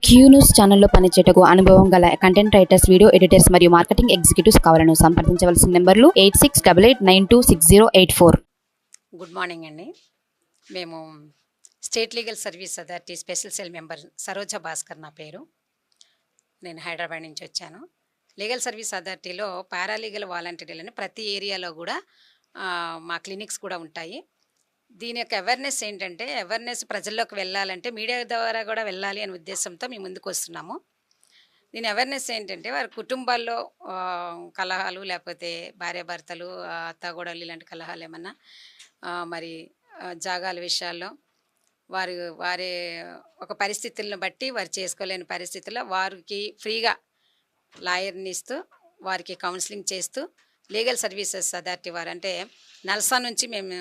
Q news ఛానల్లో పనిచేయటకు అనుభవం గల కంటెంట్ రైటర్స్, వీడియో ఎడిటర్స్ మరియు మార్కెటింగ్ ఎగ్జిక్యూటివ్స్ కావాలను సంప్రదించవలసిన నెంబర్లు 8688926084. గుడ్ మార్నింగ్ అండి. మేము state legal service authority special cell member Saroja Bhaskar నా పేరు. నేను హైదరాబాద్ నుంచి వచ్చాను. లీగల్ సర్వీస్ అథారిటీలో పారాలీగల్ వాలంటీర్లని ప్రతి ఏరియాలో కూడా మా క్లినిక్స్ కూడా ఉంటాయి. దీని యొక్క అవేర్నెస్ ఏంటంటే, అవేర్నెస్ ప్రజల్లోకి వెళ్ళాలంటే మీడియా ద్వారా కూడా వెళ్ళాలి అనే ఉద్దేశంతో మేము ముందుకు వస్తున్నాము. దీని అవేర్నెస్ ఏంటంటే, వారి కుటుంబాల్లో కలహాలు, లేకపోతే భార్యాభర్తలు, అత్తగోడలు ఇలాంటి కలహాలు ఏమన్నా మరి జాగాల విషయాల్లో వారి ఒక పరిస్థితులను బట్టి వారు చేసుకోలేని పరిస్థితుల్లో వారికి ఫ్రీగా లాయర్ని ఇస్తూ వారికి కౌన్సిలింగ్ చేస్తూ లీగల్ సర్వీసెస్ అథారిటీ వారు అంటే నల్సా నుంచి మేము